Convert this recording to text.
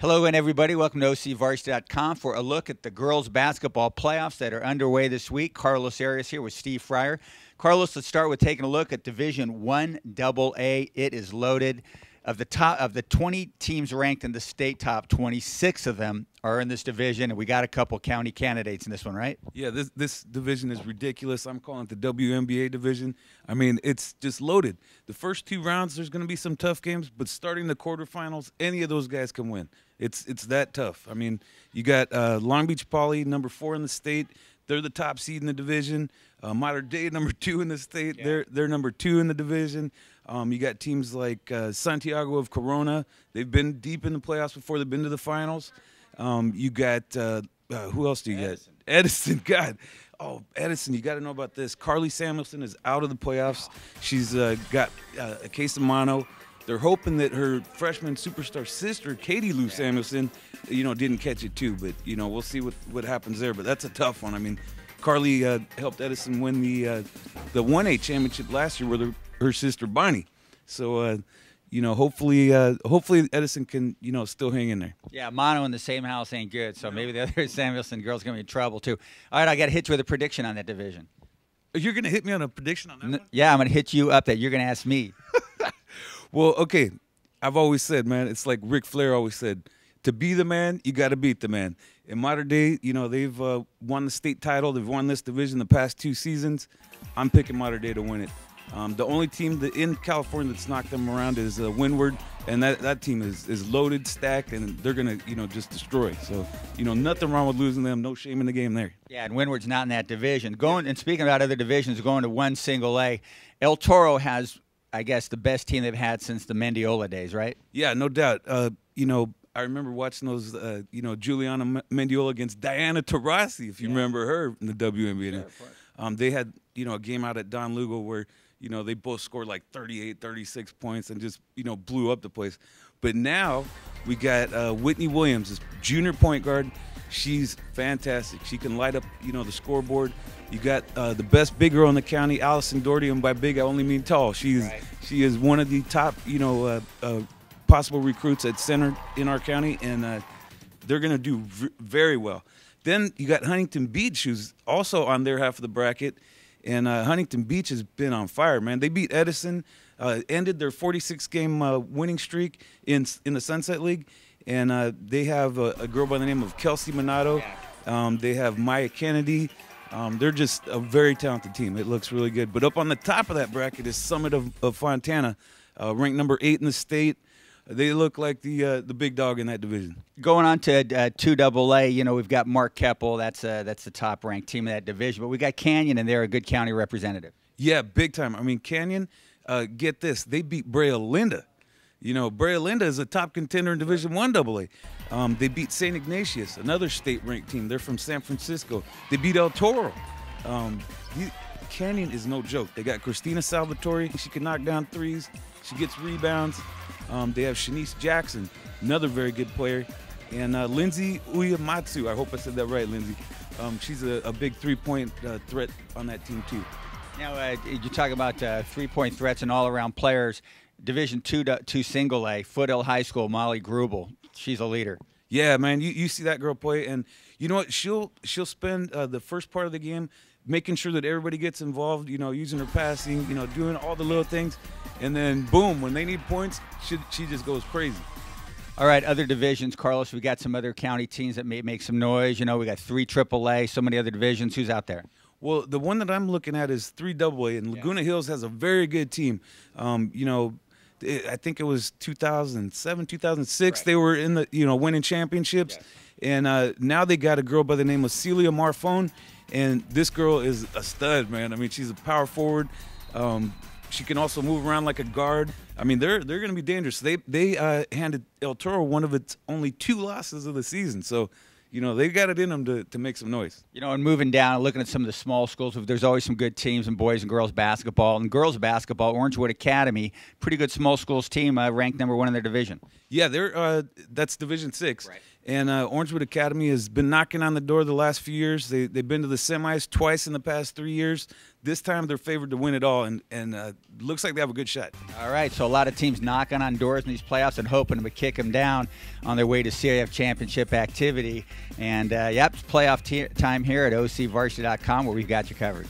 Hello and everybody, welcome to OCVarsity.com for a look at the girls basketball playoffs that are underway this week. Carlos Arias here with Steve Fryer. Carlos, let's start with taking a look at Division 1AA. It is loaded. Of the 20 teams ranked in the state top, 26 of them are in this division, and we got a couple county candidates in this one, right? Yeah, this division is ridiculous. I'm calling it the WNBA division. I mean, it's just loaded. The first two rounds, there's going to be some tough games, but starting the quarterfinals, any of those guys can win. It's that tough. I mean, you got Long Beach Poly, number 4 in the state. They're the top seed in the division. Mater Dei, number 2 in the state. Yeah. They're number 2 in the division. You got teams like Santiago of Corona. They've been deep in the playoffs before they've been to the finals. You got who else do you got? Edison. God. Oh, Edison, you got to know about this. Carly Samuelson is out of the playoffs. She's got a case of mono. They're hoping that her freshman superstar sister, Katie Lou Samuelson, didn't catch it too. But, we'll see what happens there. But that's a tough one. I mean, Carly helped Edison win the 1A championship last year with her sister Bonnie. So, hopefully Edison can, still hang in there. Yeah, mono in the same house ain't good. So maybe the other Samuelson girl's going to be in trouble too. All right, I got to hit you with a prediction on that division. You're going to hit me on a prediction on that one? Yeah, I'm going to hit you up that you're going to ask me. Well, okay, I've always said, man, it's like Ric Flair always said, to be the man, you got to beat the man. In Mater Dei, they've won the state title. They've won this division the past 2 seasons. I'm picking Mater Dei to win it. The only team in California that's knocked them around is Windward, and that team is loaded, stacked, and they're going to, just destroy. So, nothing wrong with losing them. No shame in the game there. Yeah, and Windward's not in that division. And speaking about other divisions, going to 1A, El Toro has, I guess, the best team they've had since the Mendiola days, right? Yeah, no doubt. I remember watching those, Juliana Mendiola against Diana Taurasi, if you remember her in the WNBA. Yeah, they had, a game out at Don Lugo where, they both scored like 38, 36 points and just, blew up the place. But now we got Whitney Williams, this junior point guard. She's fantastic. She can light up, the scoreboard. You got the best big girl in the county, Allison Doherty, and by big I only mean tall. She is one of the top, possible recruits at center in our county, and they're going to do very well. Then you got Huntington Beach, who's also on their half of the bracket, and Huntington Beach has been on fire, man. They beat Edison, ended their 46-game winning streak in the Sunset League, and they have a girl by the name of Kelsey Minato. They have Maya Kennedy. They're just a very talented team. It looks really good. But up on the top of that bracket is Summit of Fontana, ranked number 8 in the state. They look like the big dog in that division. Going on to 2AA, we've got Mark Keppel. That's the top-ranked team in that division. But we got Canyon, and they're a good county representative. Yeah, big time. I mean, Canyon, get this, they beat Brea Linda. Brea Linda is a top contender in Division 1AA. They beat St. Ignatius, another state-ranked team. They're from San Francisco. They beat El Toro. Canyon is no joke. They got Christina Salvatore. She can knock down threes. She gets rebounds. They have Shanice Jackson, another very good player. And Lindsay Uyamatsu. I hope I said that right, Lindsay. She's a big three-point threat on that team, too. Now, you talk about three-point threats and all-around players. Division 2 single A, Foothill High School, Molly Grubel. She's a leader. Yeah, man, you see that girl play, and you know what? She'll spend the first part of the game making sure that everybody gets involved, using her passing, doing all the little things, and then boom, when they need points, she just goes crazy. All right, other divisions, Carlos. We got some other county teams that may make some noise. We got 3 AAA, so many other divisions. Who's out there? Well, the one that I'm looking at is 3AA, and Laguna Hills has a very good team. I think it was 2007, 2006. Right. They were in the, winning championships. Yes. And now they got a girl by the name of Celia Marfone, and this girl is a stud, man. I mean, she's a power forward. She can also move around like a guard. I mean, they're going to be dangerous. They handed El Toro one of its only 2 losses of the season. So, they got it in them to make some noise. And moving down and looking at some of the small schools, there's always some good teams in boys and girls basketball. And girls basketball, Orangewood Academy, pretty good small schools team, ranked number 1 in their division. Yeah, that's Division 6. Right. And Orangewood Academy has been knocking on the door the last few years. They've been to the semis twice in the past 3 years. This time they're favored to win it all, and looks like they have a good shot. All right, so a lot of teams knocking on doors in these playoffs and hoping to kick them down on their way to CIF championship activity. And, yep, it's playoff time here at OCVarsity.com, where we've got you covered.